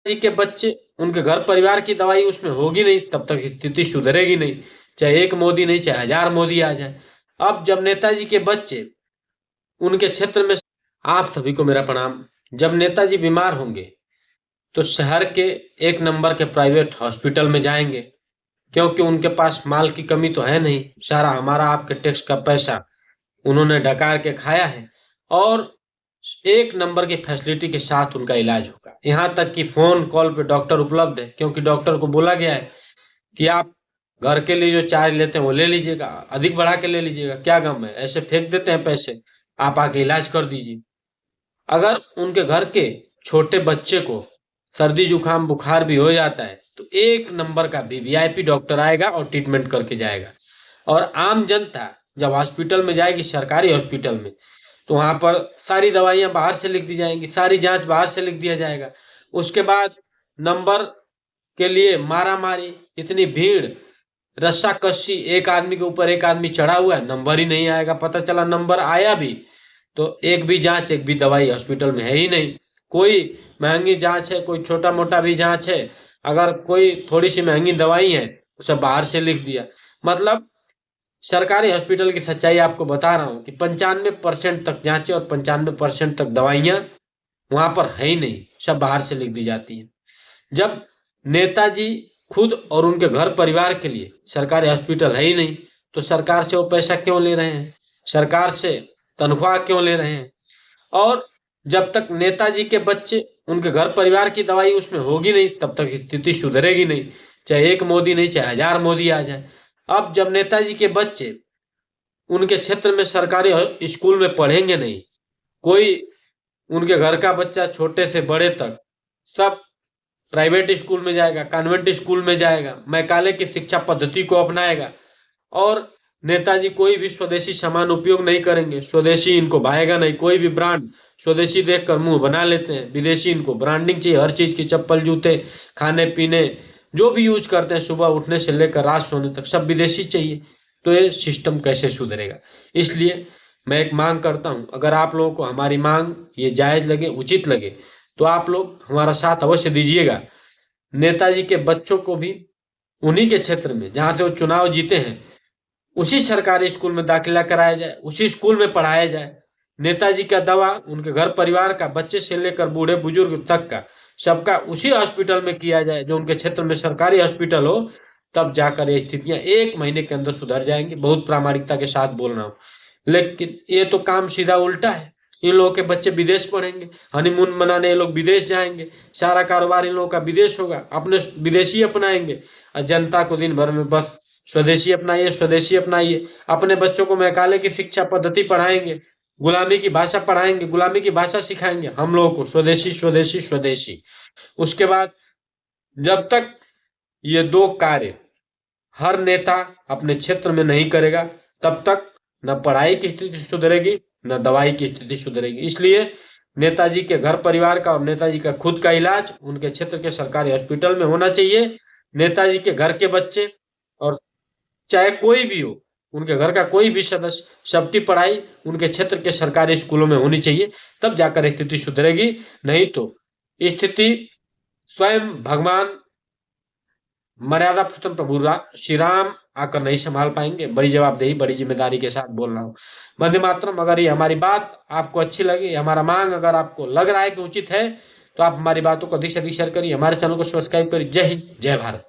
जी के बच्चे, उनके घर परिवार की दवाई उसमें होगी नहीं, तब तक स्थिति सुधरेगी नहीं। चाहे एक मोदी नहीं, चाहे 1000 मोदी आ जाए। अब जब नेताजी के बच्चे उनके क्षेत्र में, आप सभी को मेरा प्रणाम। जब नेताजी बीमार होंगे तो शहर के एक नंबर के प्राइवेट हॉस्पिटल में जाएंगे, क्योंकि उनके पास माल की कमी तो है नहीं। सारा हमारा आपके टैक्स का पैसा उन्होंने डकार के खाया है, और एक नंबर की फैसिलिटी के साथ उनका इलाज होगा। यहाँ तक कि फोन कॉल पे डॉक्टर उपलब्ध है, क्योंकि डॉक्टर को बोला गया है कि आप घर के लिए जो चार्ज लेते हैं वो ले लीजिएगा, अधिक बढ़ा के ले लीजिएगा, क्या गम है, ऐसे फेंक देते हैं पैसे, आप आके इलाज कर दीजिए। अगर उनके घर के छोटे बच्चे को सर्दी जुकाम बुखार भी हो जाता है तो एक नंबर का वीवीआईपी डॉक्टर आएगा और ट्रीटमेंट करके जाएगा। और आम जनता जब हॉस्पिटल में जाएगी, सरकारी हॉस्पिटल में, तो वहां पर सारी दवाइयां बाहर से लिख दी जाएंगी, सारी जांच बाहर से लिख दिया जाएगा। उसके बाद नंबर के लिए मारा मारी, इतनी भीड़, रस्सा कस्सी, एक आदमी के ऊपर एक आदमी चढ़ा हुआ है, नंबर ही नहीं आएगा। पता चला नंबर आया भी तो एक भी जांच, एक भी दवाई हॉस्पिटल में है ही नहीं। कोई महंगी जांच है, कोई छोटा मोटा भी जांच है, अगर कोई थोड़ी सी महंगी दवाई है, उसे बाहर से लिख दिया। मतलब सरकारी हॉस्पिटल की सच्चाई आपको बता रहा हूँ कि 95% तक जांचें और 95% तक दवाइयां वहां पर है ही नहीं, सब बाहर से लिख दी जाती है। जब नेताजी खुद और उनके घर परिवार के लिए सरकारी हॉस्पिटल है ही नहीं, तो सरकार से वो पैसा क्यों ले रहे हैं, सरकार से तनख्वाह क्यों ले रहे हैं? और जब तक नेताजी के बच्चे, उनके घर परिवार की दवाई उसमें होगी नहीं, तब तक स्थिति सुधरेगी नहीं। चाहे एक मोदी नहीं, चाहे 1000 मोदी आ जाए। अब जब नेताजी के बच्चे उनके क्षेत्र में सरकारी स्कूल में पढ़ेंगे नहीं, कोई उनके घर का बच्चा छोटे से बड़े तक सब प्राइवेट स्कूल में जाएगा, कॉन्वेंट स्कूल में जाएगा, मैकाले की शिक्षा पद्धति को अपनाएगा, और नेताजी कोई भी स्वदेशी सामान उपयोग नहीं करेंगे। स्वदेशी इनको भाएगा नहीं, कोई भी ब्रांड, स्वदेशी देखकर मुंह बना लेते हैं, विदेशी इनको ब्रांडिंग चाहिए, हर चीज की, चप्पल जूते, खाने पीने, जो भी यूज करते हैं सुबह उठने से लेकर रात सोने तक सब विदेशी चाहिए। तो ये सिस्टम कैसे सुधरेगा? इसलिए मैं एक मांग करता हूं, अगर आप लोगों को हमारी मांग ये जायज लगे, उचित लगे, तो आप लोग हमारा साथ अवश्य दीजिएगा। नेताजी के बच्चों को भी उन्हीं के क्षेत्र में जहां से वो चुनाव जीते हैं, उसी सरकारी स्कूल में दाखिला कराया जाए, उसी स्कूल में पढ़ाया जाए। नेताजी का दवा उनके घर परिवार का, बच्चे से लेकर बूढ़े बुजुर्ग तक का, सबका उसी हॉस्पिटल में किया जाए जो उनके क्षेत्र में सरकारी हॉस्पिटल हो। तब जाकर ये स्थितियां 1 महीने के अंदर सुधर जाएंगी, बहुत प्रामाणिकता के साथ बोल रहा हूँ। लेकिन ये तो काम सीधा उल्टा है। इन लोगों के बच्चे विदेश पढ़ेंगे, हनीमून मनाने ये लोग विदेश जाएंगे, सारा कारोबार इन लोगों का विदेश होगा, अपने विदेशी अपनाएंगे, और जनता को दिन भर में बस स्वदेशी अपनाइए, स्वदेशी अपनाइए। अपने बच्चों को मैकाले की शिक्षा पद्धति पढ़ाएंगे, गुलामी की भाषा पढ़ाएंगे, गुलामी की भाषा सिखाएंगे, हम लोगों को स्वदेशी स्वदेशी स्वदेशी। उसके बाद जब तक ये दो कार्य हर नेता अपने क्षेत्र में नहीं करेगा, तब तक न पढ़ाई की स्थिति सुधरेगी, न दवाई की स्थिति सुधरेगी। इसलिए नेताजी के घर परिवार का और नेताजी का खुद का इलाज उनके क्षेत्र के सरकारी हॉस्पिटल में होना चाहिए। नेताजी के घर के बच्चे, और चाहे कोई भी हो, उनके घर का कोई भी सदस्य, सबकी पढ़ाई उनके क्षेत्र के सरकारी स्कूलों में होनी चाहिए, तब जाकर स्थिति सुधरेगी। नहीं तो स्थिति स्वयं भगवान मर्यादा पुरुषोत्तम प्रभु श्री राम आकर नहीं संभाल पाएंगे। बड़ी जवाबदेही, बड़ी जिम्मेदारी के साथ बोल रहा हूँ। वंदे मातरम। अगर ये हमारी बात आपको अच्छी लगी, हमारा मांग अगर आपको लग रहा है कि उचित है, तो आप हमारी बातों को अधिक से अधिक शेयर करिए, हमारे चैनल को सब्सक्राइब करिए। जय हिंद, जय भारत।